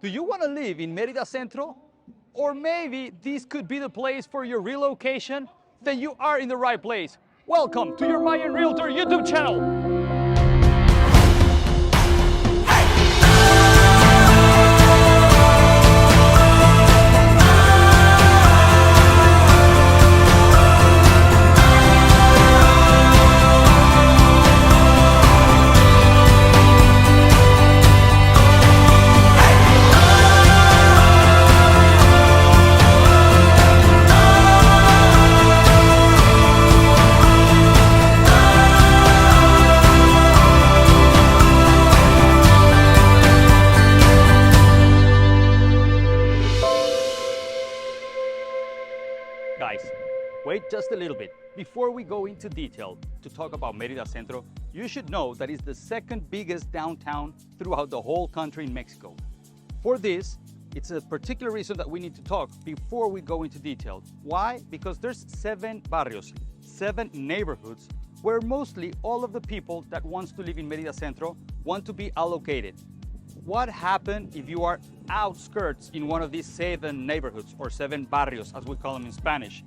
Do you want to live in Merida Centro? Or maybe this could be the place for your relocation? Then you are in the right place. Welcome to your Mayan Realtor YouTube channel. Guys, wait just a little bit. Before we go into detail to talk about Merida Centro, you should know that it's the second biggest downtown throughout the whole country in Mexico. For this, it's a particular reason that we need to talk before we go into detail. Why? Because there's 7 barrios, 7 neighborhoods where mostly all of the people that wants to live in Merida Centro want to be allocated. What happens if you are outskirts in one of these 7 neighborhoods, or 7 barrios as we call them in Spanish?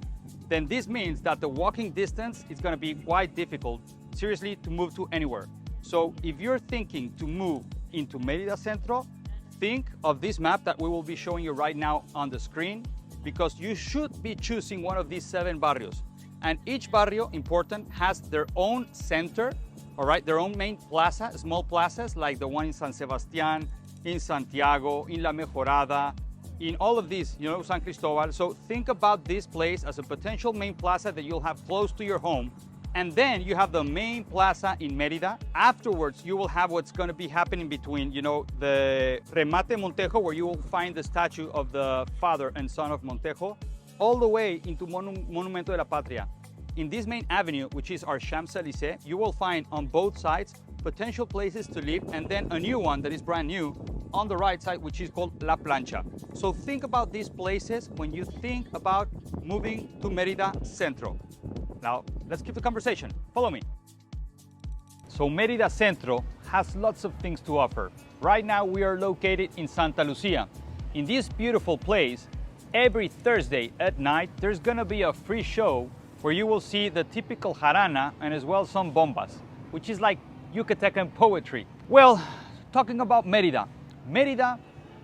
Then this means that the walking distance is going to be quite difficult, seriously, to move to anywhere. So if you're thinking to move into Merida Centro, think of this map that we will be showing you right now on the screen, because you should be choosing one of these 7 barrios. And each barrio, important, has their own center, all right, their own main plaza, small plazas like the one in San Sebastián, in Santiago, in La Mejorada, in all of these, you know, San Cristobal. So think about this place as a potential main plaza that you'll have close to your home. And then you have the main plaza in Mérida. Afterwards, you will have what's going to be happening between, you know, the Remate Montejo, where you will find the statue of the father and son of Montejo, all the way into Monumento de la Patria. In this main avenue, which is our Champs-Élysées, you will find on both sides potential places to live, and then a new one that is brand new on the right side, which is called La Plancha. So think about these places when you think about moving to Merida Centro. Now, let's keep the conversation. Follow me. So Merida Centro has lots of things to offer. Right now, we are located in Santa Lucia. In this beautiful place, every Thursday at night, there's gonna be a free show where you will see the typical jarana and as well some bombas, which is like Yucatecan poetry. Well, talking about Mérida. Mérida,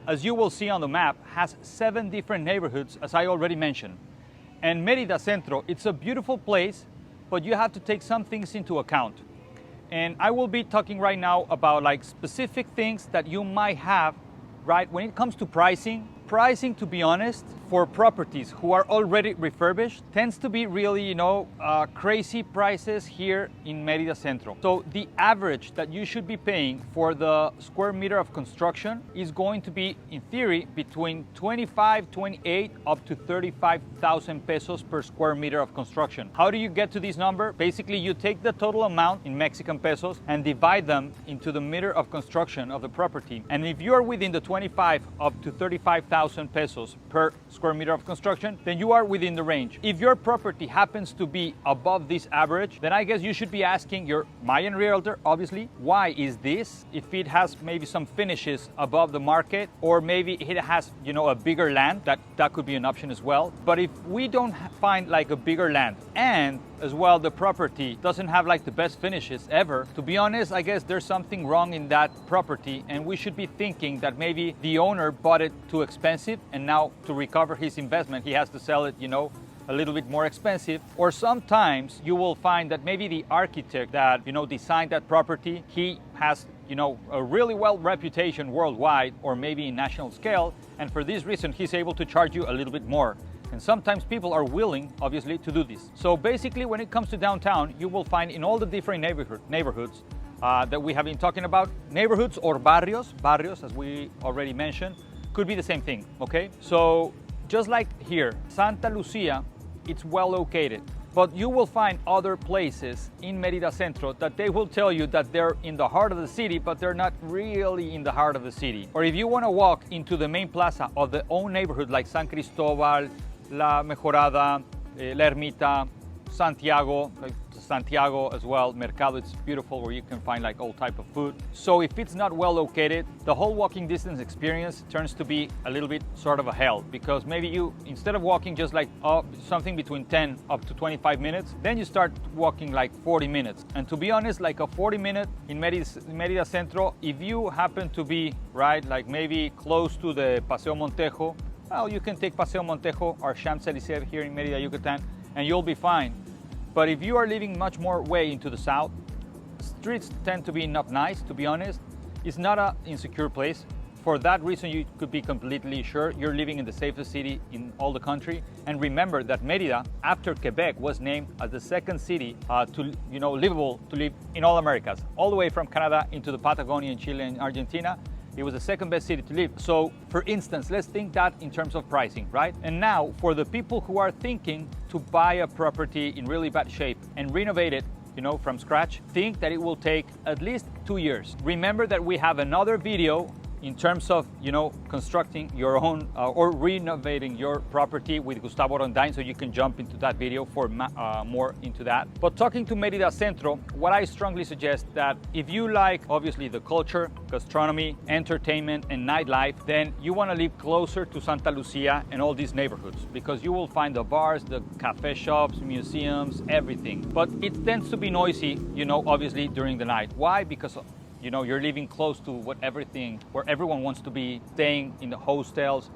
as you will see on the map, has 7 different neighborhoods, as I already mentioned. And Merida Centro, it's a beautiful place, but you have to take some things into account. And I will be talking right now about like specific things that you might have, right? When it comes to pricing, to be honest, for properties who are already refurbished tends to be really, you know, crazy prices here in Merida Centro. So the average that you should be paying for the square meter of construction is going to be, in theory, between 25, 28, up to 35,000 pesos per square meter of construction. How do you get to this number? Basically, you take the total amount in Mexican pesos and divide them into the meter of construction of the property. And if you are within the 25 up to 35,000 pesos per square meter of construction, then you are within the range. If your property happens to be above this average, then I guess you should be asking your Mayan realtor, obviously, why is this? If it has maybe some finishes above the market, or maybe it has, you know, a bigger land, that could be an option as well. But if we don't find like a bigger land, and as well the property doesn't have like the best finishes ever, to be honest, I guess there's something wrong in that property, and we should be thinking that maybe the owner bought it too expensive, and now to recover his investment he has to sell it, you know, a little bit more expensive. Or sometimes you will find that maybe the architect that, you know, designed that property, he has, you know, a really well reputation worldwide or maybe in national scale, and for this reason he's able to charge you a little bit more. And sometimes people are willing, obviously, to do this. So basically, when it comes to downtown, you will find in all the different neighborhoods that we have been talking about, neighborhoods or barrios, as we already mentioned, could be the same thing, okay? So just like here, Santa Lucia, it's well located, but you will find other places in Merida Centro that they will tell you that they're in the heart of the city, but they're not really in the heart of the city. Or if you want to walk into the main plaza of the own neighborhood like San Cristobal, La Mejorada, La Ermita, Santiago, like Santiago as well. Mercado, it's beautiful where you can find like all type of food. So if it's not well located, the whole walking distance experience turns to be a little bit sort of a hell, because maybe you, instead of walking just like something between 10 up to 25 minutes, then you start walking like 40 minutes. And to be honest, like a 40-minute in Merida Centro, if you happen to be, right, like maybe close to the Paseo Montejo, well, you can take Paseo Montejo or Champs-Élysées here in Mérida, Yucatan, and you'll be fine. But if you are living much more way into the south, streets tend to be not nice, to be honest. It's not an insecure place. For that reason, you could be completely sure you're living in the safest city in all the country. And remember that Mérida, after Quebec, was named as the second city livable to live in all Americas, all the way from Canada into the Patagonia, Chile, and Argentina. It was the second best city to live. So for instance, let's think that in terms of pricing, right? And now for the people who are thinking to buy a property in really bad shape and renovate it, from scratch, think that it will take at least 2 years. Remember that we have another video in terms of, constructing your own or renovating your property with Gustavo Rondain, so you can jump into that video for more into that. But talking to Merida Centro, what I strongly suggest that if you like, obviously, the culture, gastronomy, entertainment, and nightlife, then you want to live closer to Santa Lucia and all these neighborhoods, because you will find the bars, the cafe shops, museums, everything. But it tends to be noisy, obviously, during the night. Why? Because you're living close to where everyone wants to be, staying in the hotels,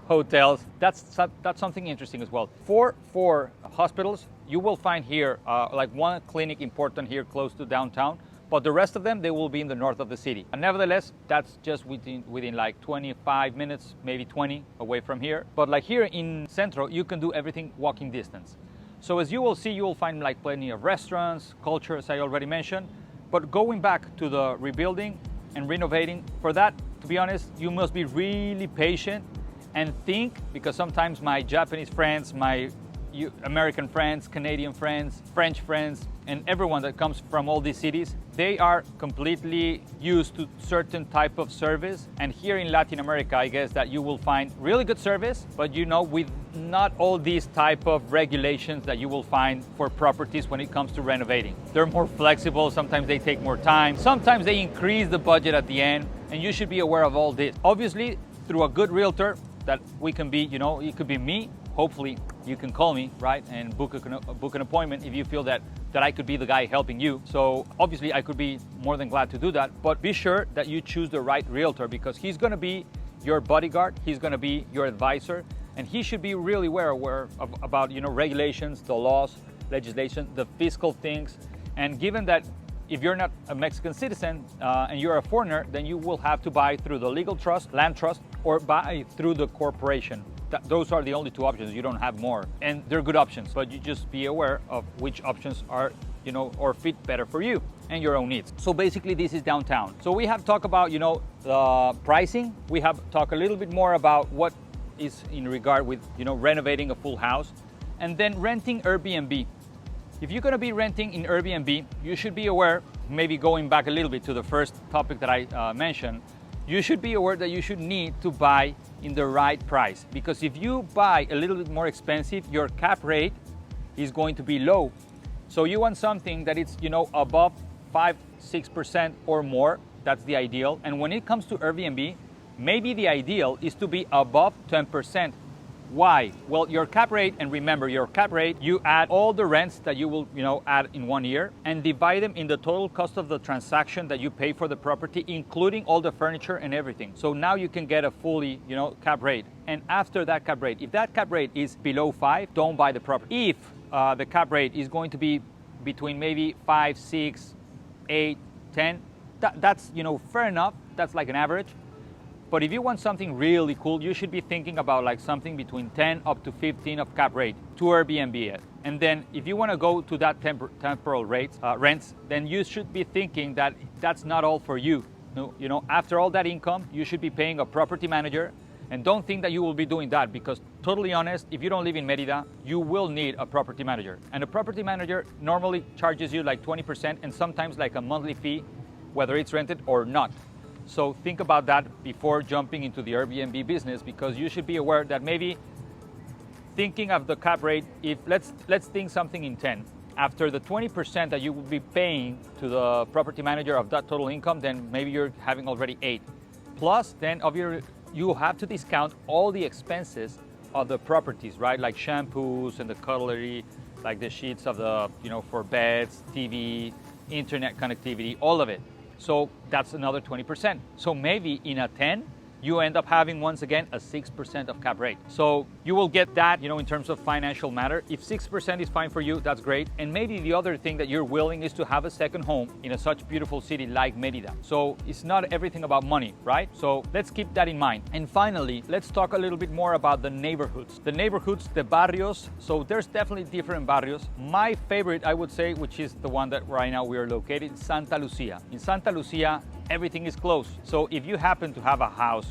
hotels. That's something interesting as well. For hospitals, you will find here like one clinic important here close to downtown, but the rest of them, they will be in the north of the city. And nevertheless, that's just within like 25 minutes, maybe 20 away from here. But like here in Centro, you can do everything walking distance. So as you will see, you will find like plenty of restaurants, culture, as I already mentioned. But going back to the rebuilding and renovating, for that, to be honest, you must be really patient and think, because sometimes my Japanese friends, my American friends, Canadian friends, French friends, and everyone that comes from all these cities, they are completely used to certain type of service. And here in Latin America, I guess that you will find really good service, but with not all these type of regulations that you will find for properties when it comes to renovating. They're more flexible, sometimes they take more time, sometimes they increase the budget at the end, and you should be aware of all this. Obviously, through a good realtor that we can be, it could be me. Hopefully you can call me, right, and book an appointment if you feel that I could be the guy helping you. So obviously I could be more than glad to do that, but be sure that you choose the right realtor, because he's gonna be your bodyguard, he's gonna be your advisor, and he should be really aware about regulations, the laws, legislation, the fiscal things. And given that if you're not a Mexican citizen and you're a foreigner, then you will have to buy through the legal trust, land trust, or buy through the corporation. Those are the only two options. You don't have more, and they're good options, but you just be aware of which options are, or fit better for you and your own needs. So basically this is downtown. So we have talked about, the pricing. We have talked a little bit more about what is in regard with, renovating a full house, and then renting Airbnb. If you're gonna be renting in Airbnb, you should be aware, maybe going back a little bit to the first topic that I mentioned, you should be aware that you should need to buy in the right price, because if you buy a little bit more expensive, your cap rate is going to be low. So you want something that it's above 5-6% or more. That's the ideal. And when it comes to Airbnb, maybe the ideal is to be above 10%. Why? Well, your cap rate, and remember your cap rate, you add all the rents that you will add in 1 year and divide them in the total cost of the transaction that you pay for the property, including all the furniture and everything. So now you can get a fully cap rate. And after that cap rate, if that cap rate is below 5, don't buy the property. If the cap rate is going to be between maybe 5, 6, 8, 10, that's fair enough. That's like an average. But if you want something really cool, you should be thinking about like something between 10 up to 15 of cap rate to Airbnb it. And then if you want to go to that temporal rents, then you should be thinking that that's not all for you. After all that income, you should be paying a property manager. And don't think that you will be doing that, because totally honest, if you don't live in Mérida, you will need a property manager. And a property manager normally charges you like 20% and sometimes like a monthly fee, whether it's rented or not. So think about that before jumping into the Airbnb business, because you should be aware that maybe thinking of the cap rate, if let's think something in 10. After the 20% that you will be paying to the property manager of that total income, then maybe you're having already 8. Plus, then you have to discount all the expenses of the properties, right? Like shampoos and the cutlery, like the sheets of the, for beds, TV, internet connectivity, all of it. So that's another 20%. So maybe in a 10, you end up having, once again, a 6% of cap rate. So you will get that, in terms of financial matter. If 6% is fine for you, that's great. And maybe the other thing that you're willing is to have a second home in such beautiful city like Mérida. So it's not everything about money, right? So let's keep that in mind. And finally, let's talk a little bit more about the neighborhoods. The neighborhoods, the barrios. So there's definitely different barrios. My favorite, I would say, which is the one that right now we are located, Santa Lucia. In Santa Lucia, everything is close. So if you happen to have a house,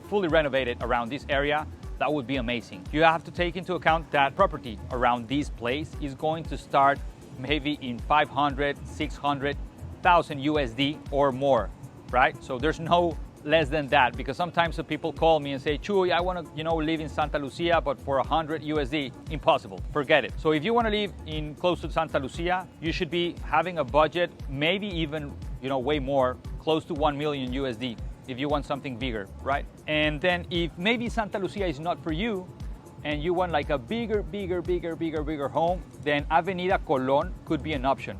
fully renovated around this area, that would be amazing. You have to take into account that property around this place is going to start maybe in 500, 600,000 USD or more, right? So there's no less than that, because sometimes the people call me and say, Chuy, I want to, live in Santa Lucia, but for 100 USD, impossible, forget it. So if you want to live in close to Santa Lucia, you should be having a budget, maybe even, way more, close to 1 million USD. If you want something bigger, right? And then if maybe Santa Lucia is not for you and you want like a bigger home, then Avenida Colón could be an option.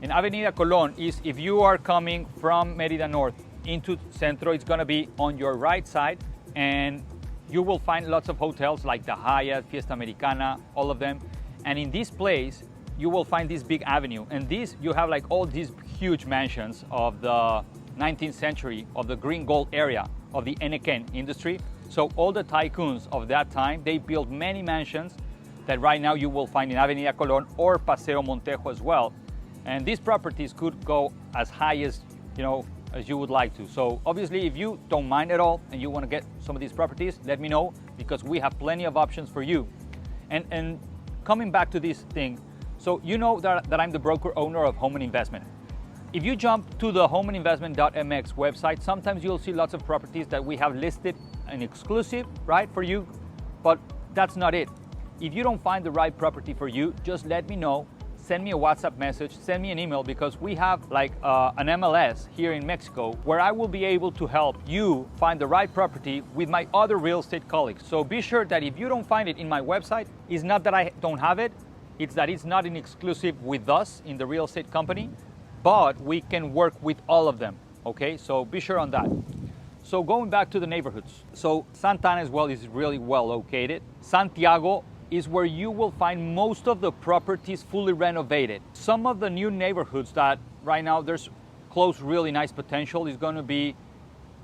And Avenida Colón is, if you are coming from Mérida North into Centro, it's gonna be on your right side, and you will find lots of hotels like the Hyatt, Fiesta Americana, all of them. And in this place, you will find this big avenue. And this, you have like all these huge mansions of the 19th century, of the green gold area of the Enequén industry. So all the tycoons of that time, they built many mansions that right now you will find in Avenida Colón or Paseo Montejo as well. And these properties could go as high as, as you would like to. So obviously, if you don't mind at all and you want to get some of these properties, let me know, because we have plenty of options for you. And coming back to this thing, so that I'm the broker owner of Home and Investment. If you jump to the homeandinvestment.mx website, sometimes you'll see lots of properties that we have listed and exclusive, right, for you, but that's not it. If you don't find the right property for you, just let me know, send me a WhatsApp message, send me an email, because we have like an MLS here in Mexico where I will be able to help you find the right property with my other real estate colleagues. So be sure that if you don't find it in my website, it's not that I don't have it, it's that it's not an exclusive with us in the real estate company, but we can work with all of them, okay? So be sure on that. So going back to the neighborhoods. So Santa Ana as well is really well located. Santiago is where you will find most of the properties fully renovated. Some of the new neighborhoods that right now there's close really nice potential is gonna be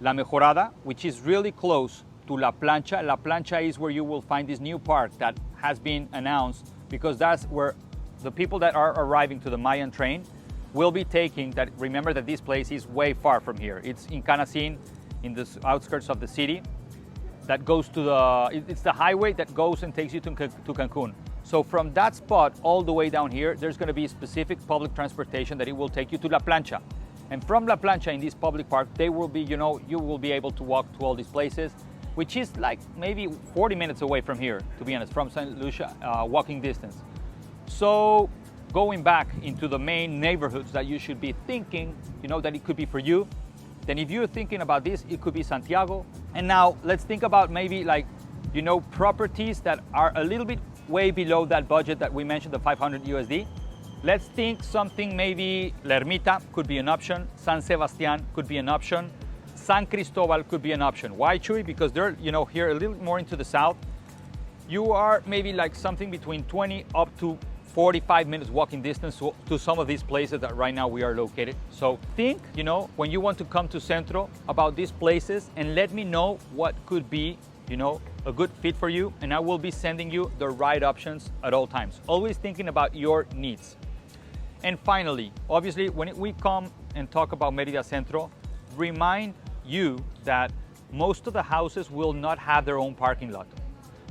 La Mejorada, which is really close to La Plancha. La Plancha is where you will find this new park that has been announced, because that's where the people that are arriving to the Mayan train will be taking that. Remember that this place is way far from here. It's in Canacin, in the outskirts of the city, that goes to it's the highway that goes and takes you to Cancun. So from that spot all the way down here, there's gonna be specific public transportation that it will take you to La Plancha. And from La Plancha in this public park, they will be, you will be able to walk to all these places, which is like maybe 40 minutes away from here, to be honest, from St. Lucia, walking distance. So going back into the main neighborhoods that you should be thinking, that it could be for you, then if you're thinking about this, it could be Santiago. And now let's think about maybe like, properties that are a little bit way below that budget that we mentioned, the 500 USD. Let's think something, maybe La Ermita could be an option, San Sebastian could be an option, San Cristobal could be an option. Why, Chuy? Because they're, here a little more into the south. You are maybe like something between 20 up to 45 minutes walking distance to some of these places that right now we are located. So think, when you want to come to Centro, about these places, and let me know what could be, a good fit for you, and I will be sending you the right options at all times. Always thinking about your needs. And finally, obviously, when we come and talk about Merida Centro, remind you that most of the houses will not have their own parking lot.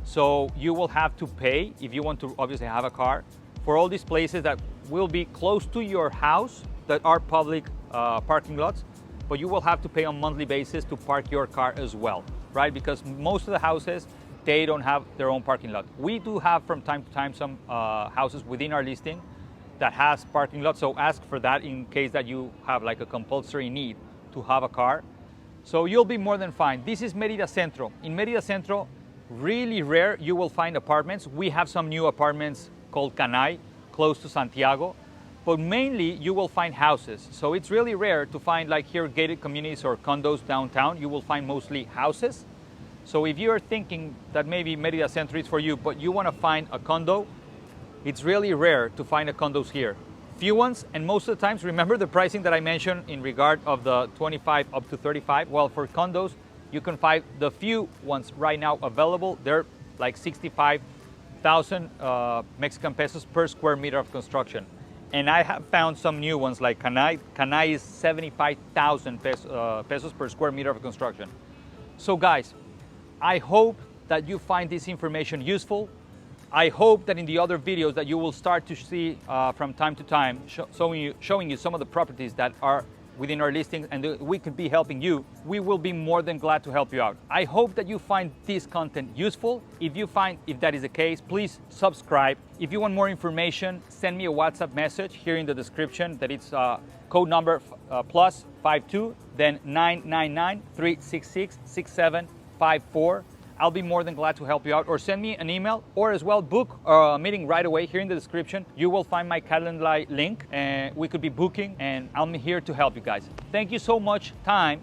So you will have to pay, if you want to obviously have a car, for all these places that will be close to your house that are public parking lots, but you will have to pay on a monthly basis to park your car as well, right? Because most of the houses, they don't have their own parking lot. We do have from time to time some houses within our listing that has parking lots, so ask for that in case that you have like a compulsory need to have a car. So you'll be more than fine. This is Merida Centro. In Merida Centro, really rare you will find apartments. We have some new apartments called Canay, close to Santiago, but mainly you will find houses. So it's really rare to find like here gated communities or condos downtown. You will find mostly houses. So if you're thinking that maybe Merida Centro is for you, but you want to find a condo, it's really rare to find a condos here. Few ones, and most of the times, remember the pricing that I mentioned in regard of the 25 up to 35? Well, for condos, you can find the few ones right now available. They're like 65,000 Mexican pesos per square meter of construction. And I have found some new ones like Canay. Canay is 75,000 pesos per square meter of construction. So guys, I hope that you find this information useful. I hope that in the other videos that you will start to see from time to time, showing you some of the properties that are within our listings and we could be helping you, we will be more than glad to help you out. I hope that you find this content useful. If that is the case, please subscribe. If you want more information, send me a WhatsApp message here in the description that it's code number +52, then 999-366-6754. I'll be more than glad to help you out, or send me an email, or as well book a meeting right away here in the description. You will find my Calendly link and we could be booking, and I'm here to help you guys. Thank you so much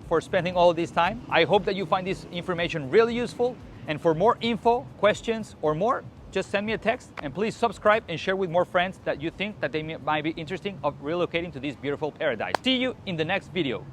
for spending all this time. I hope that you find this information really useful, and for more info, questions, or more, just send me a text, and please subscribe and share with more friends that you think that they might be interested of relocating to this beautiful paradise. See you in the next video.